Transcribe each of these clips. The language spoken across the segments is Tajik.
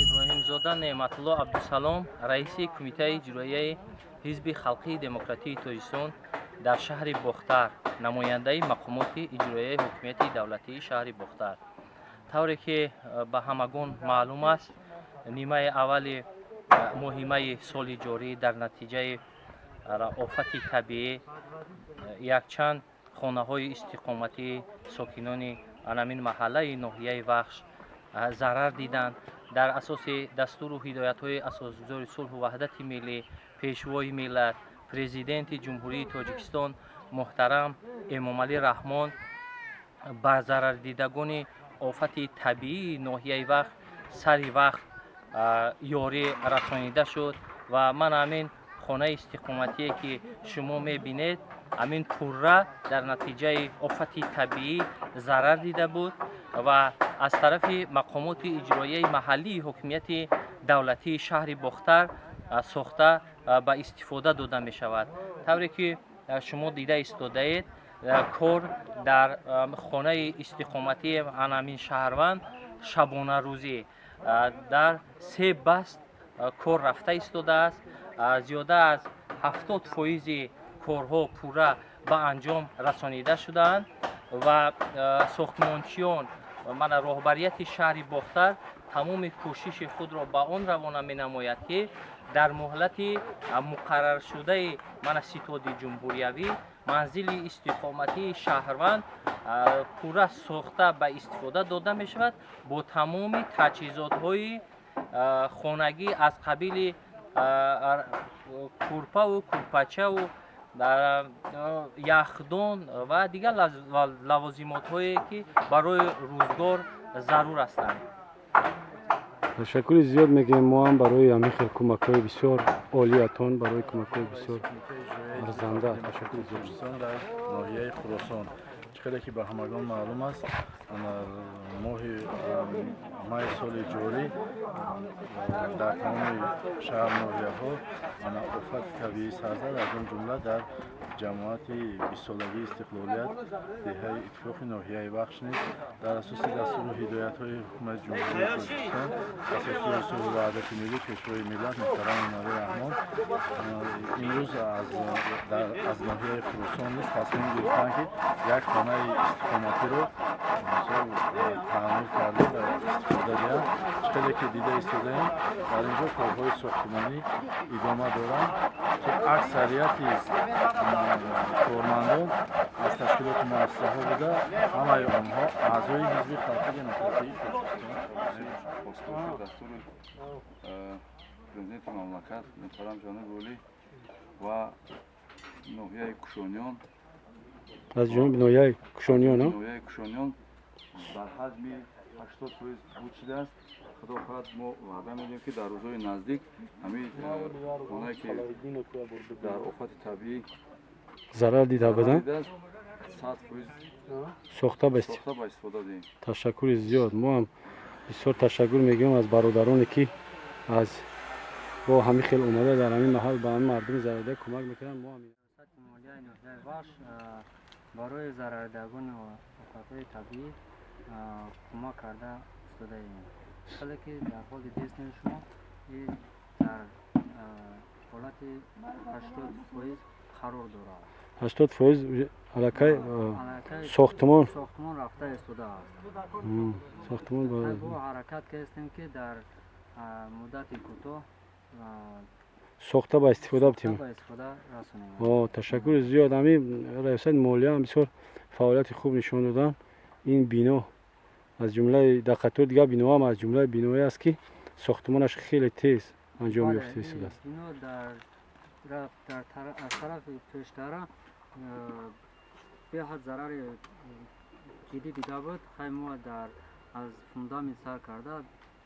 иброҳимзода неъматулло абдусалом, раиси кумитаи иҷроияи ҳизби халқии демократии тоҷикистон дар шаҳри бохтар, намояндаи мақомоти иҷроияи ҳокимияти давлатии шаҳри бохтар. тавре ки ба ҳамагон маълум аст, нимаи аввали моҳи майи соли ҷорӣ дар натиҷаи офати табиӣ якчанд хонаҳои истиқоматии сокинони анамин маҳаллаи ноҳияи Вахш зарар диданд. дар асоси дастуру ҳидоятҳои асосгузори сулҳу ваҳдати миллӣ, пешвои миллат, президенти ҷумҳурии Тоҷикистон муҳтарам Эмомалӣ Раҳмон ба зарардидагони офати табиии ноҳияи Вахш сари вақт ёрӣ расонида шуд ва ман амин хонаи истиқоматие ки шумо мебинед, амин пурра дар натиҷаи офати табиӣ зарар дида буд ва аз тарафи мақомоти иҷроияи маҳаллии ҳокимияти давлатии шаҳри Бохтар сохта ба истифода дода мешавад. тавре ки шумо дида истодаед, кор дар хонаи истиқоматии анамин шаҳрванд шабонарӯзӣ дар 3 баст кор рафта истодааст. зиёда аз 70% корҳо пурра ба анҷом расонида шудаанд ва сохтмончиён мана роҳбарияти шаҳри Бохтар тамоми кӯшиши худро ба он равона менамояд ки дар муҳлати муқарраршудаи мана ситоди ҷумҳуриявӣ манзили истиқоматии шаҳрванд пурра сохта ба истифода дода мешавад бо тамоми таҷҳизотҳои хонагӣ аз қабили курпаву курпачаву яхдон ва дигар лавозимотҳое ки барои рӯзгор зарур ҳастанд. ташаккури зиёд мегӯем мо ҳам барои ҳамин хел кӯмакҳои бисёр олиятон, барои кӯмакҳои бисёр арзанда. ташаккури зиёд дар ноҳияи Хӯросон. хеле ки ба ҳамагон маълум аст, моҳи майи соли ҷорӣ дар тамоми шаҳр ноҳияҳо офати табиӣ сар зад, аз он ҷумла дар ҷамоати 20-солагии истиқлолият деҳаи иттифоқи ноҳияи Вахш низ дар асоси дастуру ҳидоятҳои ҳукумати ҷумҳурии Тоҷикистон, асосии усули ваҳдати миллӣ, пешвои миллат муҳтарам Эмомалӣ Раҳмон имрӯз аз ноҳияи Хӯросон низ тасмим гирифтанд ки як хонаи истиқоматиро таъмир карда ва истифода диҳанд. хеле ки дида истодаем, дар инҷо корҳои сохтмонӣ идома доранд ки аксарияти кормандон аз ташкилоти муассисаҳо буда, ҳамаи онҳо аъзои ҳизби халқии демократии Тоҷикистон. дастури президенти мамлакат муҳтарам ҷаноби Олӣ ва ноҳияи Кушониён, аз ҷониби ноҳияи Кушониён бар ҳаҷми 80% буд шудааст. худо хоҳад мо ваъда медиҳем ки дар рӯзҳои наздик ҳамин хонае ки дар офати табиӣ зарар дида буданд 100% сохта ба истифода диҳем. ташаккури зиёд. мо ҳам бисёр ташаккур мегӯем аз бародароне ки аз бо ҳамин хел омада дар ҳамин маҳал ба ҳамин мардуми зарардида кӯмак мекунанд. мо молияи ноҳияи Вахш барои зарардидагони офатҳои табиӣ кӯмак карда истодаем. хеле ки дар ҳоли дестни шумо дар ҳолати 80% қарор дорад. 80% аллакай сохтмон рафта истодааст. сохтмон бо ҳаракат кардем ки дар муддати кӯтоҳ сохта ба истифода битем. ташаккури зиёд. ҳамин раисати молия ҳам бисёр фаъолияти хуб нишон доданд. ин бино аз ҷумлаи дар қатори дигар биноам аз ҷумлаи биное аст ки сохтмонаш хеле тез анҷом ёфта истодааст. бино аз тарафи пештара беҳад зарари ҷиддӣ дида буд. хай мо аз фундамент сар карда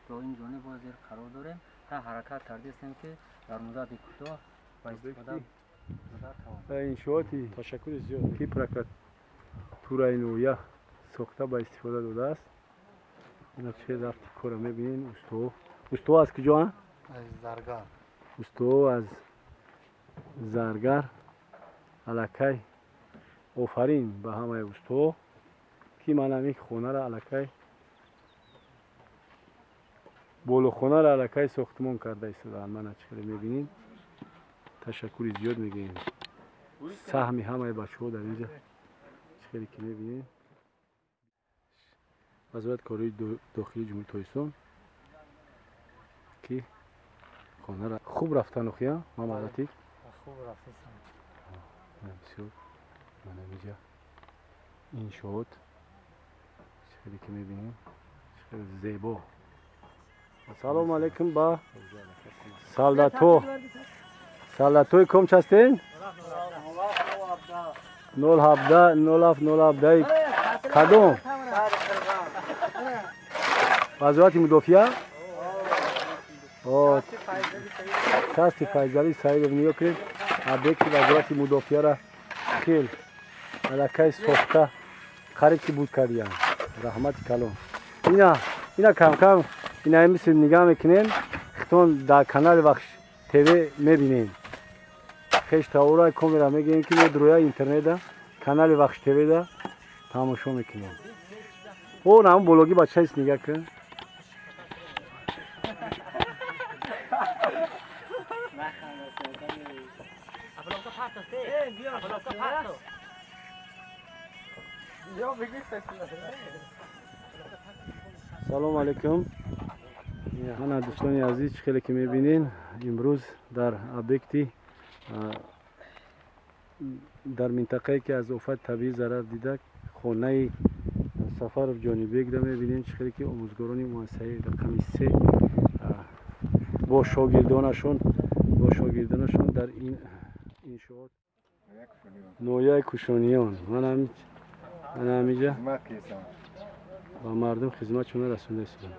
то ин ҷониб ҳозир қарор дорем та ҳаракат кардастем ки дар муддати кӯтоҳ ба истифода иншооти ташаккури зиёд ки прокуратураи ноҳия сохта ба истифода додааст. нақше рафти кора мебинем. устуво аз куҷо? устуво аз Заргар. аллакай офарин ба ҳамаи устуво که من همین خونه را علکه بولو خونه را علکه ساختمان کرده ایستادن. من چقدر میبینین تشکر زیاد میگیم سهم همه بچه ها در اینجا چقدر که میبینین وزارت کاری داخلی جمهوری تاجیکستان که خانه را خوب رفتن اخیا محمد لطیف خوب رفتم. بسیار من اینجا این شد چقدر که میبینین چقدر زیبا. سلام علیکم با سالداتوی کم چستین 07 کدوم وزارت مدافعه شست فیضلی سعید نیو کرد ابک وزارت مدافعه را خیل علاقه ساخته خرید که بود کردیم رحمت کلام اینا کم کم اینا مثل نگاه میکنین خطون در کانال وخش تیوی میبینین خیش تاورای کامера میگین که در روی اینترنت دا کانال وخش تیوی دا تماشا میکنین او نام بلوگی بچه ایست نگاه کن سلام علیکم من دوستان عزیز خیلی که میبینین امروز در ابکتی در منطقه که از آفت طبیعی ضرر دیده خانه سفر جانبیک را میبینین خیلی که آموزگاران مؤسسه رقم 3 با شاگردانشون در این انشاءات نویای کوشانیان من همینجا با مردم خدمتشون رسونده هستم.